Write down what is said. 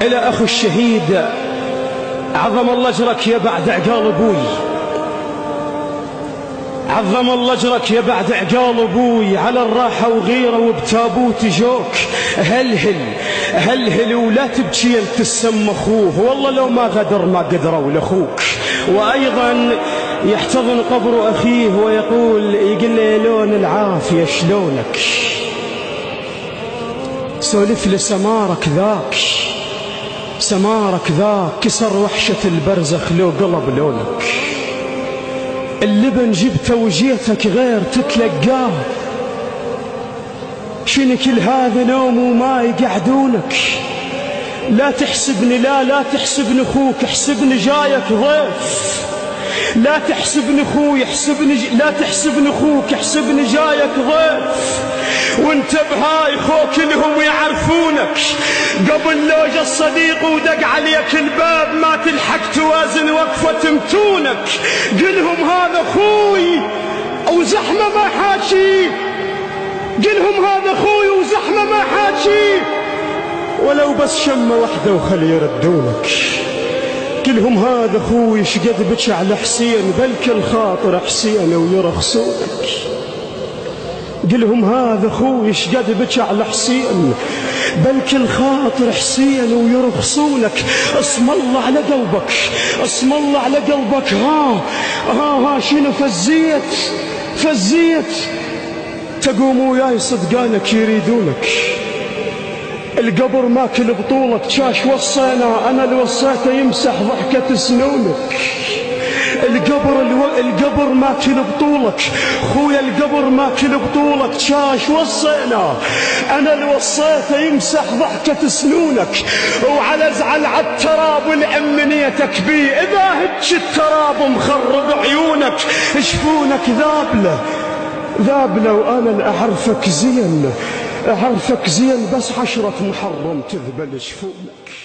إلى أخو الشهيد عظم الله أجرك يا بعد عقال أبوي، عظم الله أجرك يا بعد عقال أبوي، على الراحة وغيره وبتابوت جوك هلهل هلهل ولا تبكي أنت السم أخوه، والله لو ما غدر ما قدروا لأخوك. وأيضا يحتضن قبر أخيه ويقول يقول له لون العافية شلونك، سولف لسمارك ذاك، سمارك ذاك كسر وحشة البرزخ لو قلب لونك، اللبن جبته وجيتك غير تتلقاه، شنو كل هذا نوم وما يقعدونك، لا تحسبني لا تحسبني اخوك، احسبني جايك ضيف، لا تحسبني اخوي لا تحسبني اخوك، احسبني جايك ضيف، وانت بهاي خوك لهم يعرفونك، قبل لو جا الصديق ودق عليك الباب ما تلحق توازن وقفة متونك، قلهم هذا اخوي وزحمة ما حاكي، قلهم هذا اخوي وزحمة ما حاكي، ولو بس شمة واحدة وخلي يردونك، قلهم هذا اخوي شقد بك على حسين بلك الخاطر حسين ويرخصونك، قلهم هذا اخوي شقد بك على حسين بلك الخاطر حسين ويرخصونك، اسم الله على قلبك، اسم الله على قلبك، ها شنو فزيت تقوم وياي صدقانك يريدونك، القبر ماكل بطولك شاش وصينا انا اللي وصيته يمسح ضحكة سنونك، القبر ماكل بطولك خويا، القبر ماكل بطولك شاش وصينا انا اللي وصيته يمسح ضحكة سنونك، وعلى زعل عالتراب والامنيتك بيه، اذا هج التراب مخرب عيونك شفونك ذابله وانا اللي اعرفك زين بس 10 محرم تذبل شفونك.